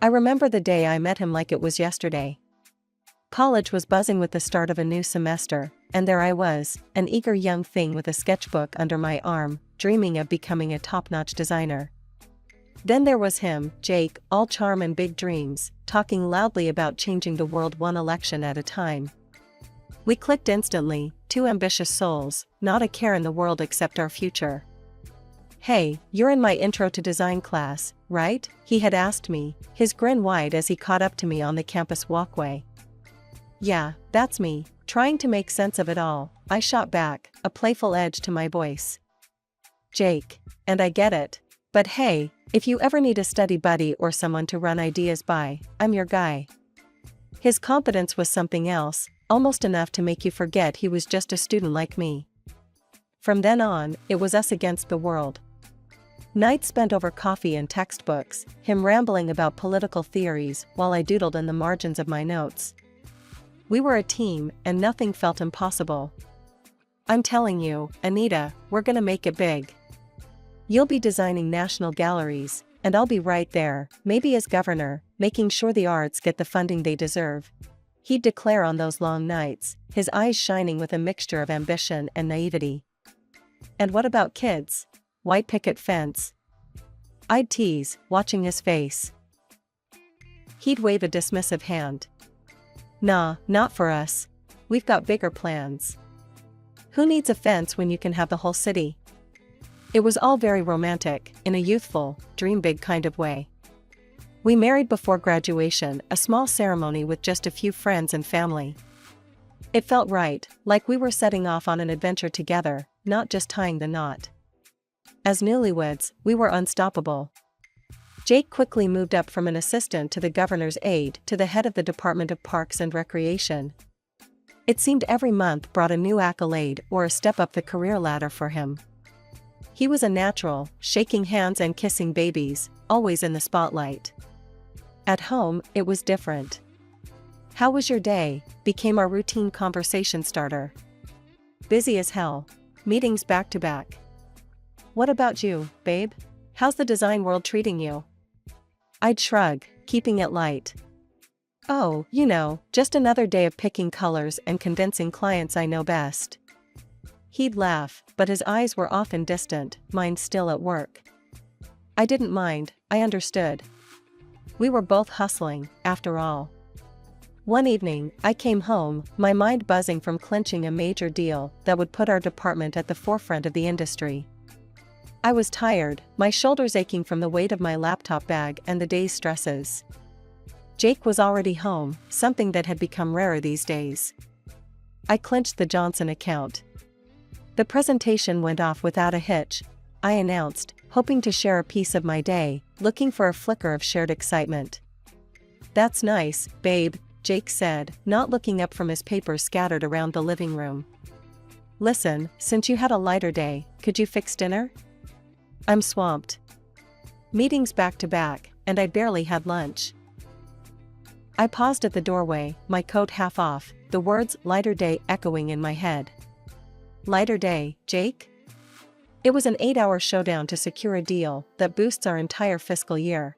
I remember the day I met him like it was yesterday. College was buzzing with the start of a new semester, and there I was, an eager young thing with a sketchbook under my arm, dreaming of becoming a top-notch designer. Then there was him, Jake, all charm and big dreams, talking loudly about changing the world one election at a time. We clicked instantly, two ambitious souls, not a care in the world except our future. "Hey, you're in my intro to design class, right?" he had asked me, his grin wide as he caught up to me on the campus walkway. "Yeah, that's me," trying to make sense of it all, I shot back, a playful edge to my voice. "Jake, and I get it. But hey, if you ever need a study buddy or someone to run ideas by, I'm your guy." His confidence was something else, almost enough to make you forget he was just a student like me. From then on, it was us against the world. Nights spent over coffee and textbooks, him rambling about political theories while I doodled in the margins of my notes. We were a team, and nothing felt impossible. "I'm telling you, Anita, we're gonna make it big. You'll be designing national galleries, and I'll be right there, maybe as governor, making sure the arts get the funding they deserve," he'd declare on those long nights, his eyes shining with a mixture of ambition and naivety. "And what about kids? White picket fence?" I'd tease, watching his face. He'd wave a dismissive hand. "Nah, not for us. We've got bigger plans. Who needs a fence when you can have the whole city?" It was all very romantic, in a youthful, dream big kind of way. We married before graduation, a small ceremony with just a few friends and family. It felt right, like we were setting off on an adventure together, not just tying the knot. As newlyweds, we were unstoppable. Jake quickly moved up from an assistant to the governor's aide to the head of the Department of Parks and Recreation. It seemed every month brought a new accolade or a step up the career ladder for him. He was a natural, shaking hands and kissing babies, always in the spotlight. At home, it was different. "How was your day?" became our routine conversation starter. "Busy as hell. Meetings back to back." "What about you, babe? How's the design world treating you?" I'd shrug, keeping it light. "Oh, just another day of picking colors and convincing clients I know best." He'd laugh, but his eyes were often distant, mine still at work. I didn't mind, I understood. We were both hustling, after all. One evening, I came home, my mind buzzing from clinching a major deal that would put our department at the forefront of the industry. I was tired, my shoulders aching from the weight of my laptop bag and the day's stresses. Jake was already home, something that had become rarer these days. I clinched the Johnson account. The presentation went off without a hitch, I announced, hoping to share a piece of my day, looking for a flicker of shared excitement. "That's nice, babe," Jake said, not looking up from his papers scattered around the living room. "Listen, since you had a lighter day, could you fix dinner? I'm swamped. Meetings back to back, and I barely had lunch." I paused at the doorway, my coat half off, the words "lighter day" echoing in my head. Lighter day, Jake? It was an 8-hour showdown to secure a deal that boosts our entire fiscal year.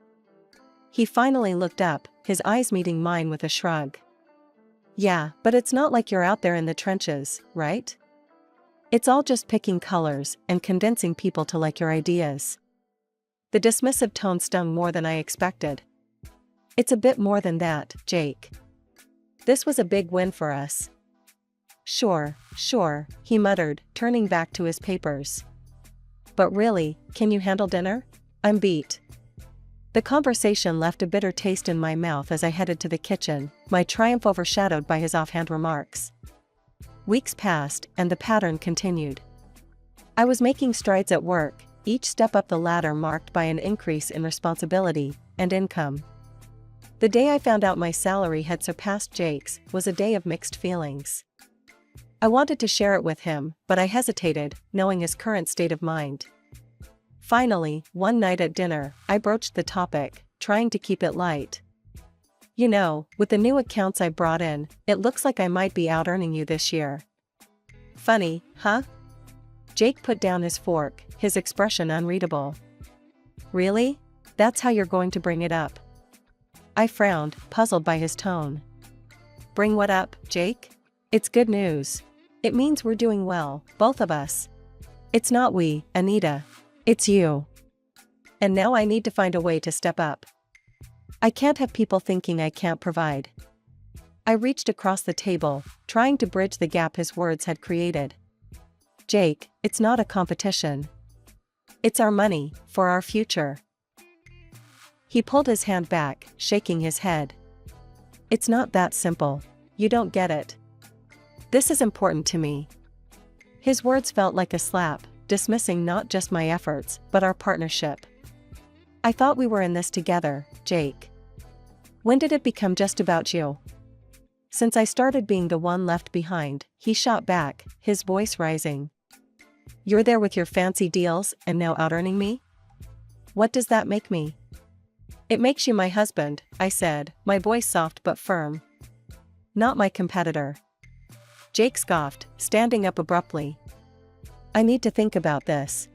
He finally looked up, his eyes meeting mine with a shrug. "Yeah, but it's not like you're out there in the trenches, right? It's all just picking colors and convincing people to like your ideas." The dismissive tone stung more than I expected. "It's a bit more than that, Jake. This was a big win for us." Sure, he muttered, turning back to his papers. "But really, can you handle dinner? I'm beat." The conversation left a bitter taste in my mouth as I headed to the kitchen, my triumph overshadowed by his offhand remarks. Weeks passed, and the pattern continued. I was making strides at work, each step up the ladder marked by an increase in responsibility and income. The day I found out my salary had surpassed Jake's was a day of mixed feelings. I wanted to share it with him, but I hesitated, knowing his current state of mind. Finally, one night at dinner, I broached the topic, trying to keep it light. "With the new accounts I brought in, it looks like I might be out-earning you this year." "Funny, huh?" Jake put down his fork, his expression unreadable. "Really? That's how you're going to bring it up?" I frowned, puzzled by his tone. Bring what up, Jake? It's good news. It means we're doing well, both of us. It's not we, Anita. It's you. And now I need to find a way to step up. I can't have people thinking I can't provide. I reached across the table, trying to bridge the gap his words had created. Jake, it's not a competition. It's our money, for our future. He pulled his hand back, shaking his head. It's not that simple. You don't get it. This is important to me. His words felt like a slap, dismissing not just my efforts, but our partnership. I thought we were in this together, Jake. When did it become just about you? Since I started being the one left behind, he shot back, his voice rising. You're there with your fancy deals and now out-earning me? What does that make me? It makes you my husband, I said, my voice soft but firm. Not my competitor. Jake scoffed, standing up abruptly. I need to think about this.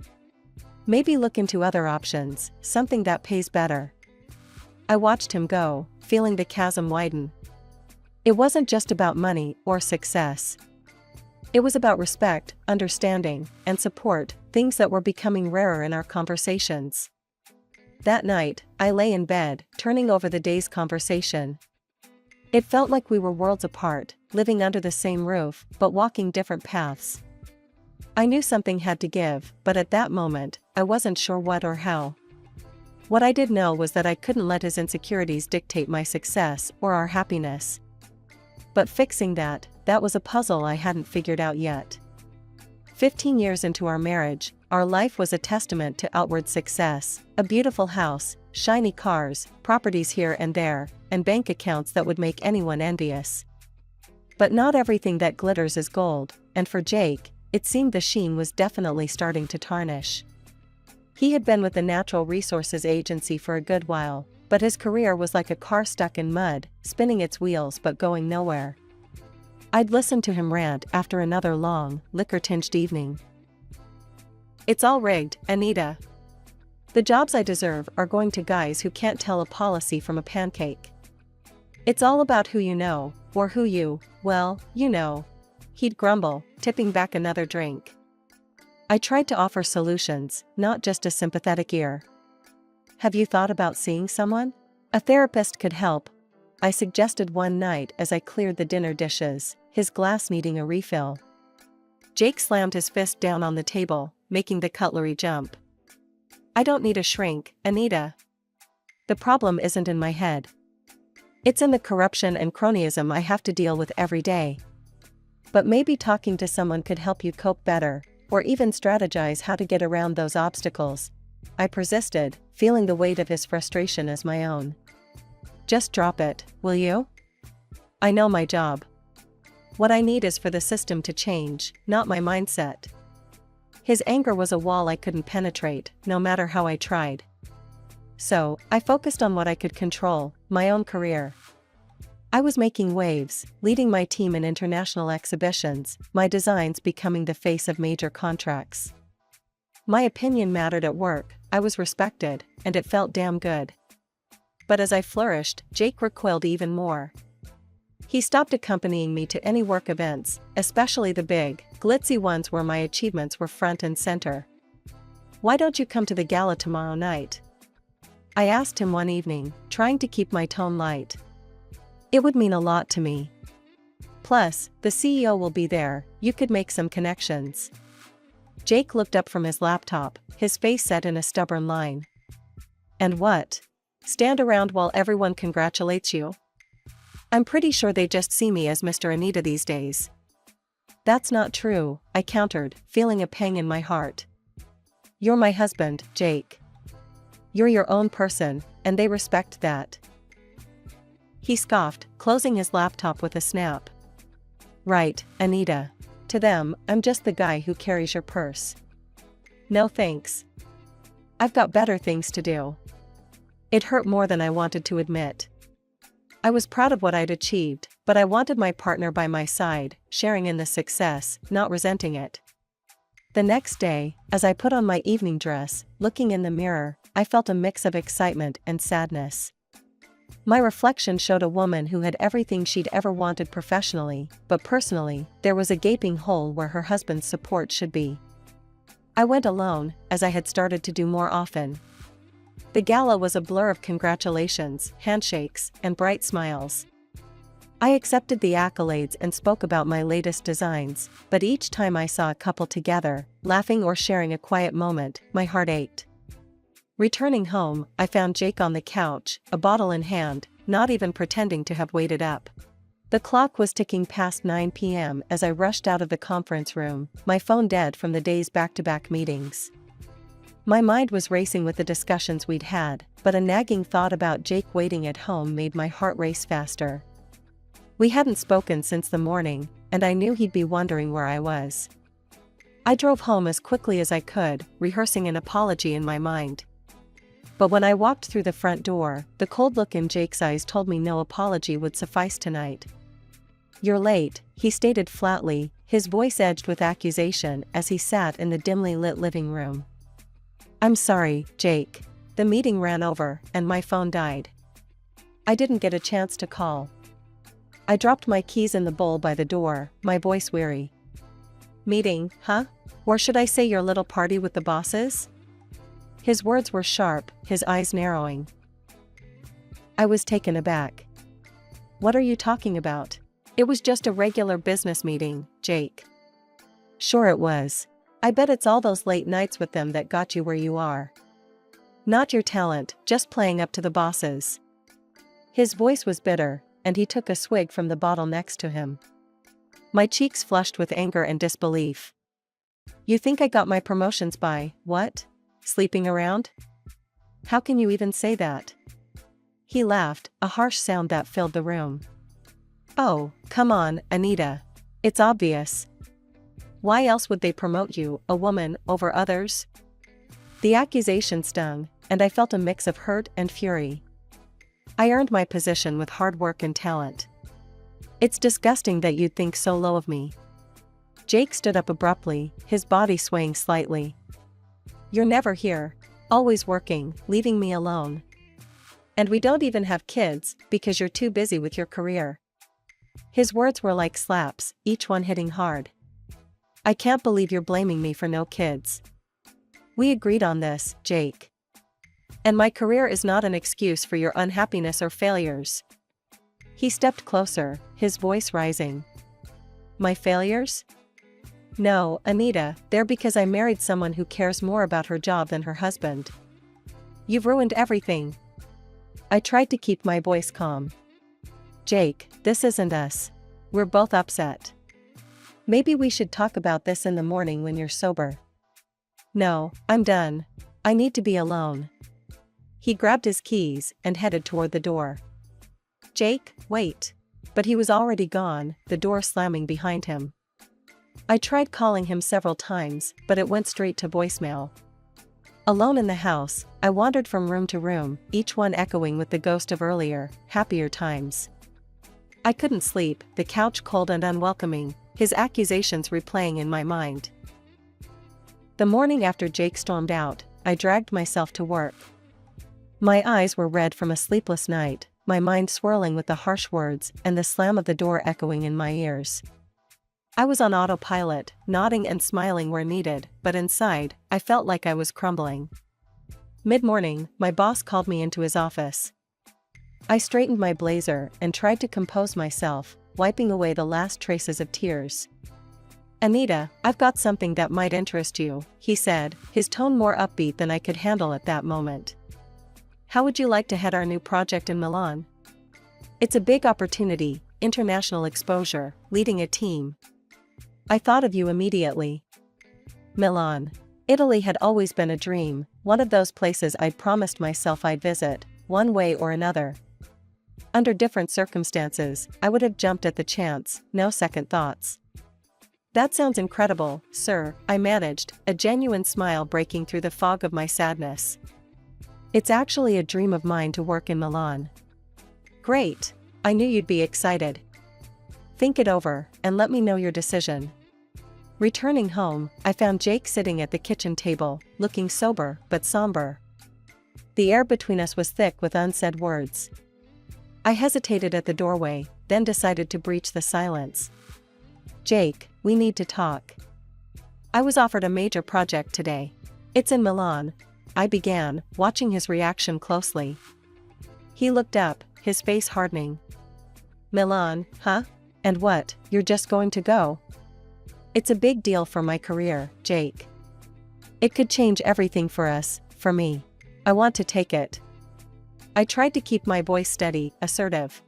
Maybe look into other options, something that pays better. I watched him go, feeling the chasm widen. It wasn't just about money or success. It was about respect, understanding, and support, things that were becoming rarer in our conversations. That night, I lay in bed, turning over the day's conversation. It felt like we were worlds apart, living under the same roof, but walking different paths. I knew something had to give, but at that moment, I wasn't sure what or how. What I did know was that I couldn't let his insecurities dictate my success or our happiness. But fixing that was a puzzle I hadn't figured out yet. 15 years into our marriage, our life was a testament to outward success, a beautiful house, shiny cars, properties here and there, and bank accounts that would make anyone envious. But not everything that glitters is gold, and for Jake, it seemed the sheen was definitely starting to tarnish. He had been with the Natural Resources Agency for a good while, but his career was like a car stuck in mud, spinning its wheels but going nowhere. I'd listened to him rant after another long, liquor-tinged evening. It's all rigged, Anita. The jobs I deserve are going to guys who can't tell a policy from a pancake. It's all about who you know, or who you, well, you know. He'd grumble, tipping back another drink. I tried to offer solutions, not just a sympathetic ear. Have you thought about seeing someone? A therapist could help, I suggested one night as I cleared the dinner dishes, his glass needing a refill. Jake slammed his fist down on the table, making the cutlery jump. I don't need a shrink, Anita. The problem isn't in my head. It's in the corruption and cronyism I have to deal with every day. But maybe talking to someone could help you cope better, or even strategize how to get around those obstacles. I persisted, feeling the weight of his frustration as my own. Just drop it, will you? I know my job. What I need is for the system to change, not my mindset. His anger was a wall I couldn't penetrate, no matter how I tried. So, I focused on what I could control, my own career. I was making waves, leading my team in international exhibitions, my designs becoming the face of major contracts. My opinion mattered at work, I was respected, and it felt damn good. But as I flourished, Jake recoiled even more. He stopped accompanying me to any work events, especially the big, glitzy ones where my achievements were front and center. Why don't you come to the gala tomorrow night? I asked him one evening, trying to keep my tone light. It would mean a lot to me. Plus, the CEO will be there, you could make some connections. Jake looked up from his laptop, his face set in a stubborn line. And what? Stand around while everyone congratulates you? I'm pretty sure they just see me as Mr. Anita these days. That's not true, I countered, feeling a pang in my heart. You're my husband, Jake. You're your own person, and they respect that. He scoffed, closing his laptop with a snap. Right, Anita. To them, I'm just the guy who carries your purse. No thanks. I've got better things to do. It hurt more than I wanted to admit. I was proud of what I'd achieved, but I wanted my partner by my side, sharing in the success, not resenting it. The next day, as I put on my evening dress, looking in the mirror, I felt a mix of excitement and sadness. My reflection showed a woman who had everything she'd ever wanted professionally, but personally, there was a gaping hole where her husband's support should be. I went alone, as I had started to do more often. The gala was a blur of congratulations, handshakes, and bright smiles. I accepted the accolades and spoke about my latest designs, but each time I saw a couple together, laughing or sharing a quiet moment, my heart ached. Returning home, I found Jake on the couch, a bottle in hand, not even pretending to have waited up. The clock was ticking past 9 p.m. as I rushed out of the conference room, my phone dead from the day's back-to-back meetings. My mind was racing with the discussions we'd had, but a nagging thought about Jake waiting at home made my heart race faster. We hadn't spoken since the morning, and I knew he'd be wondering where I was. I drove home as quickly as I could, rehearsing an apology in my mind. But when I walked through the front door, the cold look in Jake's eyes told me no apology would suffice tonight. "You're late," he stated flatly, his voice edged with accusation as he sat in the dimly lit living room. "I'm sorry, Jake. The meeting ran over, and my phone died. I didn't get a chance to call." I dropped my keys in the bowl by the door, my voice weary. "Meeting, huh? Or should I say your little party with the bosses?" His words were sharp, his eyes narrowing. I was taken aback. "What are you talking about? It was just a regular business meeting, Jake." "Sure it was. I bet it's all those late nights with them that got you where you are. Not your talent, just playing up to the bosses." His voice was bitter, and he took a swig from the bottle next to him. My cheeks flushed with anger and disbelief. "You think I got my promotions by, what? Sleeping around? How can you even say that?" He laughed, a harsh sound that filled the room. "Oh, come on, Anita. It's obvious. Why else would they promote you, a woman, over others?" The accusation stung, and I felt a mix of hurt and fury. I earned my position with hard work and talent. It's disgusting that you'd think so low of me. Jake stood up abruptly, his body swaying slightly. "You're never here. Always working, leaving me alone. And we don't even have kids, because you're too busy with your career." His words were like slaps, each one hitting hard. "I can't believe you're blaming me for no kids. We agreed on this, Jake. And my career is not an excuse for your unhappiness or failures." He stepped closer, his voice rising. "My failures? No, Anita, they're because I married someone who cares more about her job than her husband. You've ruined everything." I tried to keep my voice calm. "Jake, this isn't us. We're both upset. Maybe we should talk about this in the morning when you're sober." "No, I'm done. I need to be alone." He grabbed his keys and headed toward the door. "Jake, wait." But he was already gone, the door slamming behind him. I tried calling him several times, but it went straight to voicemail. Alone in the house, I wandered from room to room, each one echoing with the ghost of earlier, happier times. I couldn't sleep, the couch cold and unwelcoming, his accusations replaying in my mind. The morning after Jake stormed out, I dragged myself to work. My eyes were red from a sleepless night, my mind swirling with the harsh words and the slam of the door echoing in my ears. I was on autopilot, nodding and smiling where needed, but inside, I felt like I was crumbling. Mid-morning, my boss called me into his office. I straightened my blazer and tried to compose myself, wiping away the last traces of tears. "Anita, I've got something that might interest you," he said, his tone more upbeat than I could handle at that moment. "How would you like to head our new project in Milan? It's a big opportunity, international exposure, leading a team. I thought of you immediately." Milan. Italy had always been a dream, one of those places I'd promised myself I'd visit, one way or another. Under different circumstances, I would have jumped at the chance, no second thoughts. "That sounds incredible, sir," I managed, a genuine smile breaking through the fog of my sadness. "It's actually a dream of mine to work in Milan." "Great. I knew you'd be excited. Think it over, and let me know your decision." Returning home, I found Jake sitting at the kitchen table, looking sober but somber. The air between us was thick with unsaid words. I hesitated at the doorway, then decided to breach the silence. Jake, we need to talk. I was offered a major project today. It's in Milan, I began, watching his reaction closely. He looked up, his face hardening. Milan, huh? And what, you're just going to go? It's a big deal for my career, Jake. It could change everything for us, for me. I want to take it. I tried to keep my voice steady, assertive.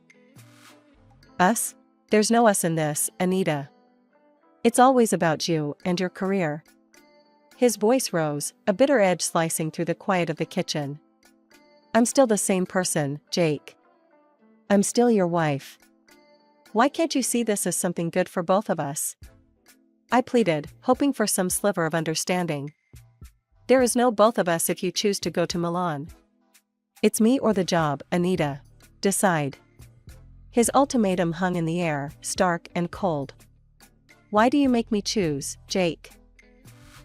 Us? There's no us in this, Anita. It's always about you and your career. His voice rose, a bitter edge slicing through the quiet of the kitchen. I'm still the same person, Jake. I'm still your wife. Why can't you see this as something good for both of us? I pleaded, hoping for some sliver of understanding. There is no both of us if you choose to go to Milan. It's me or the job, Anita. Decide. His ultimatum hung in the air, stark and cold. Why do you make me choose, Jake?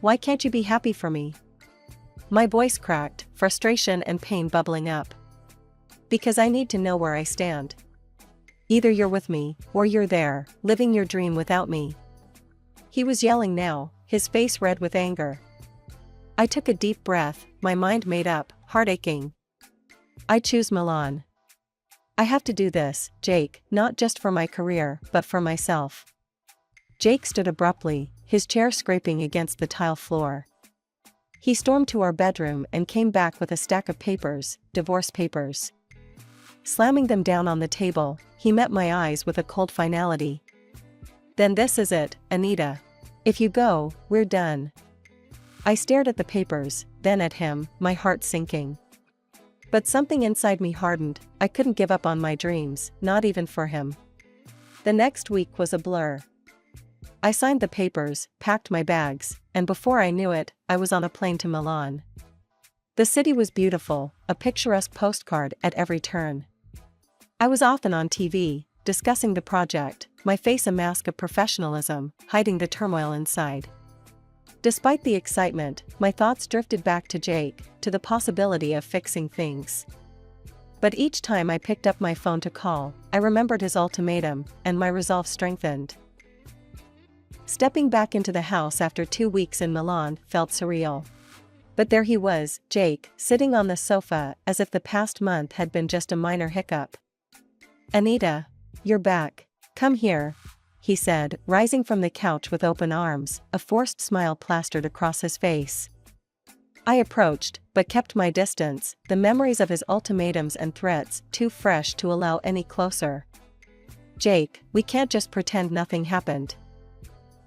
Why can't you be happy for me? My voice cracked, frustration and pain bubbling up. Because I need to know where I stand. Either you're with me, or you're there, living your dream without me. He was yelling now, his face red with anger. I took a deep breath, my mind made up, heart aching. I choose Milan. I have to do this, Jake, not just for my career, but for myself. Jake stood abruptly, his chair scraping against the tile floor. He stormed to our bedroom and came back with a stack of papers, divorce papers. Slamming them down on the table, he met my eyes with a cold finality. Then this is it, Anita. If you go, we're done. I stared at the papers, then at him, my heart sinking. But something inside me hardened. I couldn't give up on my dreams, not even for him. The next week was a blur. I signed the papers, packed my bags, and before I knew it, I was on a plane to Milan. The city was beautiful, a picturesque postcard at every turn. I was often on TV, discussing the project, my face a mask of professionalism, hiding the turmoil inside. Despite the excitement, my thoughts drifted back to Jake, to the possibility of fixing things. But each time I picked up my phone to call, I remembered his ultimatum, and my resolve strengthened. Stepping back into the house after 2 weeks in Milan felt surreal. But there he was, Jake, sitting on the sofa as if the past month had been just a minor hiccup. Anita, you're back. Come here, he said, rising from the couch with open arms, a forced smile plastered across his face. I approached, but kept my distance, the memories of his ultimatums and threats too fresh to allow any closer. Jake, we can't just pretend nothing happened.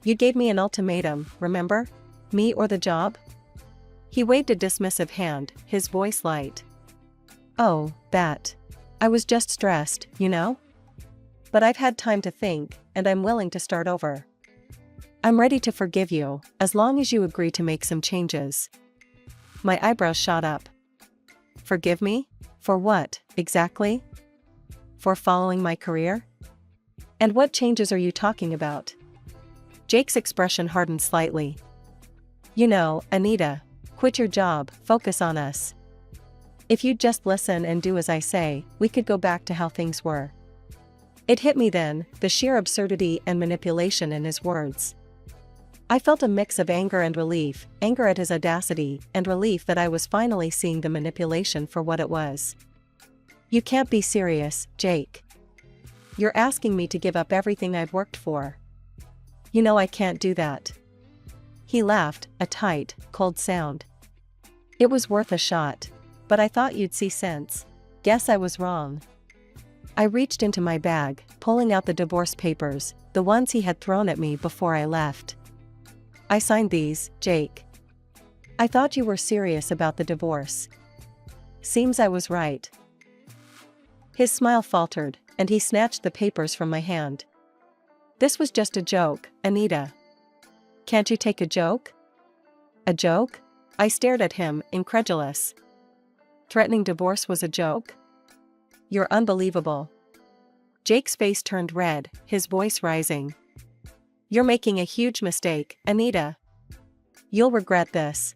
You gave me an ultimatum, remember? Me or the job? He waved a dismissive hand, his voice light. Oh, that. I was just stressed, you know? But I've had time to think, and I'm willing to start over. I'm ready to forgive you, as long as you agree to make some changes. My eyebrows shot up. Forgive me? For what, exactly? For following my career? And what changes are you talking about? Jake's expression hardened slightly. You know, Anita, quit your job, focus on us. If you'd just listen and do as I say, we could go back to how things were. It hit me then, the sheer absurdity and manipulation in his words. I felt a mix of anger and relief, anger at his audacity, and relief that I was finally seeing the manipulation for what it was. You can't be serious, Jake. You're asking me to give up everything I've worked for. You know I can't do that. He laughed, a tight, cold sound. It was worth a shot. But I thought you'd see sense. Guess I was wrong. I reached into my bag, pulling out the divorce papers, the ones he had thrown at me before I left. I signed these, Jake. I thought you were serious about the divorce. Seems I was right. His smile faltered, and he snatched the papers from my hand. This was just a joke, Anita. Can't you take a joke? A joke? I stared at him, incredulous. Threatening divorce was a joke? You're unbelievable. Jake's face turned red, his voice rising. You're making a huge mistake, Anita. You'll regret this.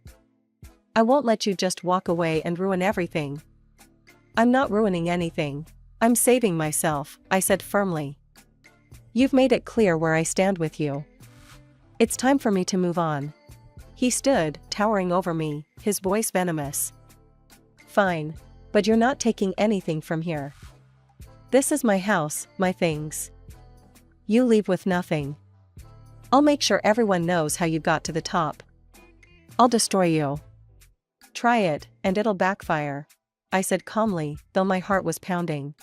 I won't let you just walk away and ruin everything. I'm not ruining anything. I'm saving myself, I said firmly. You've made it clear where I stand with you. It's time for me to move on. He stood, towering over me, his voice venomous. Fine. But you're not taking anything from here. This is my house, my things. You leave with nothing. I'll make sure everyone knows how you got to the top. I'll destroy you. Try it, and it'll backfire, I said calmly, though my heart was pounding.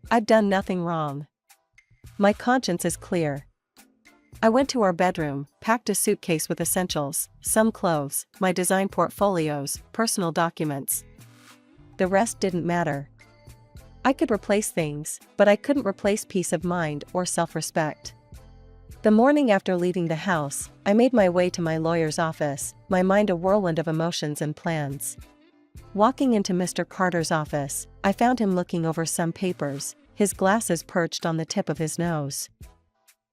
I've done nothing wrong. My conscience is clear. I went to our bedroom, packed a suitcase with essentials, some clothes, my design portfolios, personal documents. The rest didn't matter. I could replace things, but I couldn't replace peace of mind or self-respect. The morning after leaving the house, I made my way to my lawyer's office, my mind a whirlwind of emotions and plans. Walking into Mr. Carter's office, I found him looking over some papers, his glasses perched on the tip of his nose.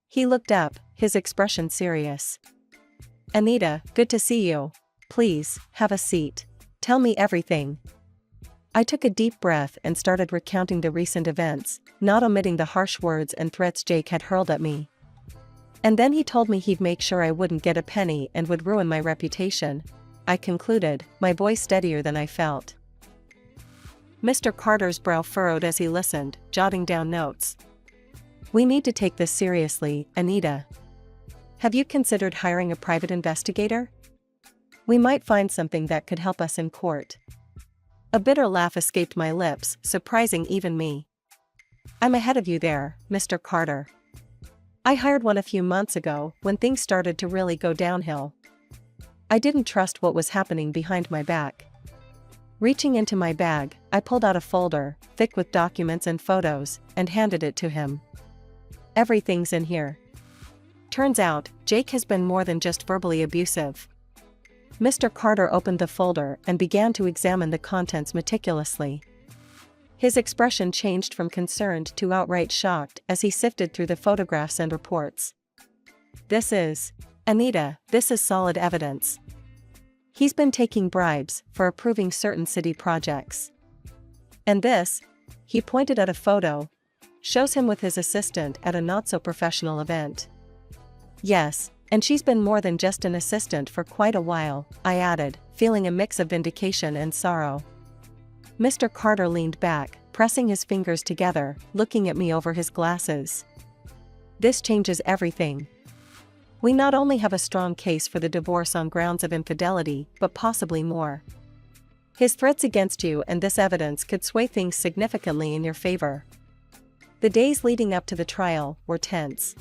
He looked up, his expression serious. Anita, good to see you. Please, have a seat. Tell me everything. I took a deep breath and started recounting the recent events, not omitting the harsh words and threats Jake had hurled at me. And then he told me he'd make sure I wouldn't get a penny and would ruin my reputation, I concluded, my voice steadier than I felt. Mr. Carter's brow furrowed as he listened, jotting down notes. We need to take this seriously, Anita. Have you considered hiring a private investigator? We might find something that could help us in court. A bitter laugh escaped my lips, surprising even me. I'm ahead of you there, Mr. Carter. I hired one a few months ago, when things started to really go downhill. I didn't trust what was happening behind my back. Reaching into my bag, I pulled out a folder, thick with documents and photos, and handed it to him. Everything's in here. Turns out, Jake has been more than just verbally abusive. Mr. Carter opened the folder and began to examine the contents meticulously. His expression changed from concerned to outright shocked as he sifted through the photographs and reports. Anita, this is solid evidence. He's been taking bribes for approving certain city projects. And this, he pointed at a photo, shows him with his assistant at a not-so-professional event. Yes. And she's been more than just an assistant for quite a while, I added, feeling a mix of vindication and sorrow. Mr. Carter leaned back, pressing his fingers together, looking at me over his glasses. This changes everything. We not only have a strong case for the divorce on grounds of infidelity, but possibly more. His threats against you and this evidence could sway things significantly in your favor. The days leading up to the trial were tense.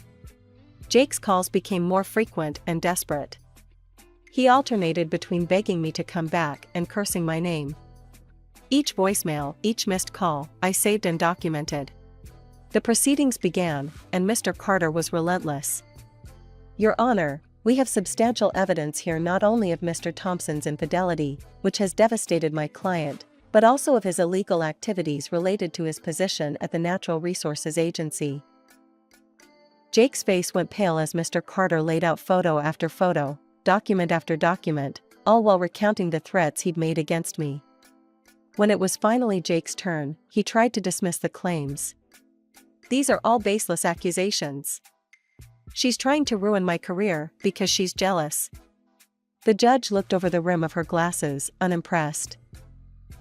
Jake's calls became more frequent and desperate. He alternated between begging me to come back and cursing my name. Each voicemail, each missed call, I saved and documented. The proceedings began, and Mr. Carter was relentless. Your Honor, we have substantial evidence here not only of Mr. Thompson's infidelity, which has devastated my client, but also of his illegal activities related to his position at the Natural Resources Agency. Jake's face went pale as Mr. Carter laid out photo after photo, document after document, all while recounting the threats he'd made against me. When it was finally Jake's turn, he tried to dismiss the claims. These are all baseless accusations. She's trying to ruin my career because she's jealous. The judge looked over the rim of her glasses, unimpressed.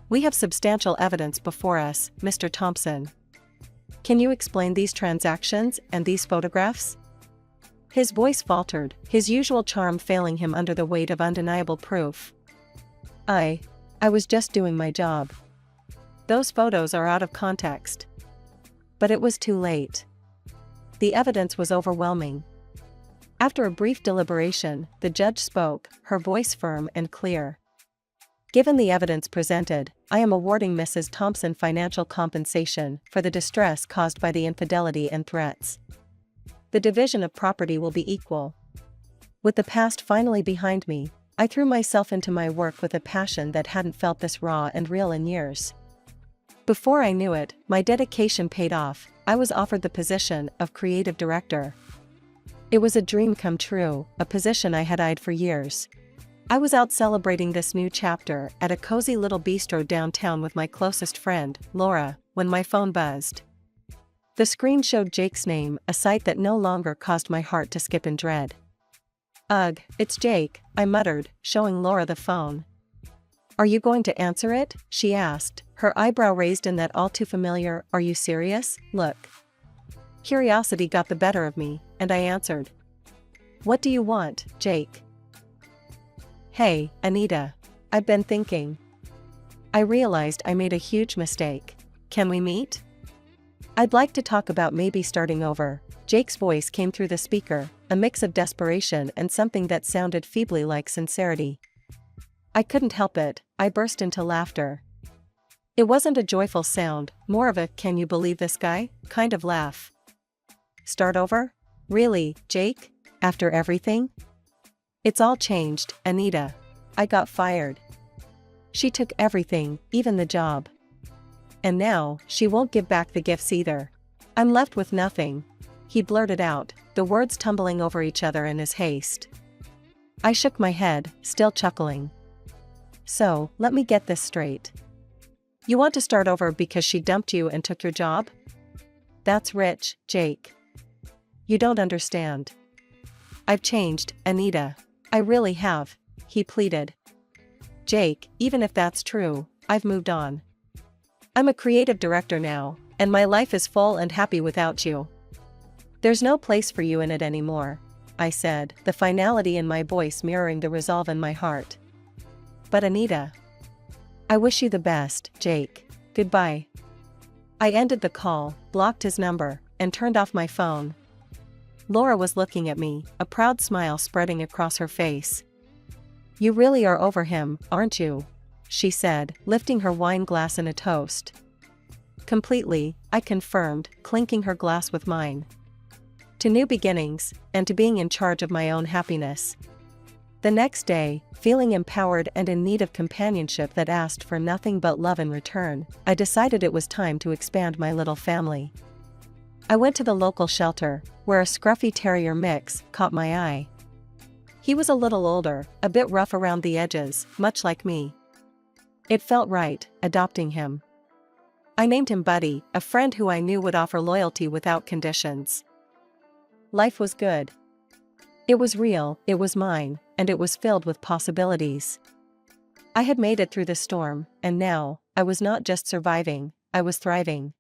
We have substantial evidence before us, Mr. Thompson. Can you explain these transactions and these photographs? His voice faltered, his usual charm failing him under the weight of undeniable proof. I was just doing my job. Those photos are out of context. But it was too late. The evidence was overwhelming. After a brief deliberation, the judge spoke, her voice firm and clear. Given the evidence presented, I am awarding Mrs. Thompson financial compensation for the distress caused by the infidelity and threats. The division of property will be equal. With the past finally behind me, I threw myself into my work with a passion that hadn't felt this raw and real in years. Before I knew it, my dedication paid off. I was offered the position of creative director. It was a dream come true, a position I had eyed for years. I was out celebrating this new chapter at a cozy little bistro downtown with my closest friend, Laura, when my phone buzzed. The screen showed Jake's name, a sight that no longer caused my heart to skip in dread. "Ugh, it's Jake," I muttered, showing Laura the phone. "Are you going to answer it?" she asked, her eyebrow raised in that all too familiar, "Are you serious?" look. Curiosity got the better of me, and I answered. "What do you want, Jake?" "Hey, Anita. I've been thinking. I realized I made a huge mistake. Can we meet? I'd like to talk about maybe starting over." Jake's voice came through the speaker, a mix of desperation and something that sounded feebly like sincerity. I couldn't help it, I burst into laughter. It wasn't a joyful sound, more of a "can you believe this guy" kind of laugh. "Start over? Really, Jake? After everything?" "It's all changed, Anita. I got fired. She took everything, even the job. And now, she won't give back the gifts either. I'm left with nothing." He blurted out, the words tumbling over each other in his haste. I shook my head, still chuckling. "So, let me get this straight. You want to start over because she dumped you and took your job? That's rich, Jake. You don't understand. I've changed, Anita. I really have," he pleaded. "Jake, even if that's true, I've moved on. I'm a creative director now, and my life is full and happy without you. There's no place for you in it anymore," I said, the finality in my voice mirroring the resolve in my heart. "But Anita. I wish you the best, Jake. Goodbye." I ended the call, blocked his number, and turned off my phone. Laura was looking at me, a proud smile spreading across her face. "You really are over him, aren't you?" she said, lifting her wine glass in a toast. "Completely," I confirmed, clinking her glass with mine. "To new beginnings, and to being in charge of my own happiness." The next day, feeling empowered and in need of companionship that asked for nothing but love in return, I decided it was time to expand my little family. I went to the local shelter, where a scruffy terrier mix caught my eye. He was a little older, a bit rough around the edges, much like me. It felt right, adopting him. I named him Buddy, a friend who I knew would offer loyalty without conditions. Life was good. It was real, it was mine, and it was filled with possibilities. I had made it through the storm, and now, I was not just surviving, I was thriving.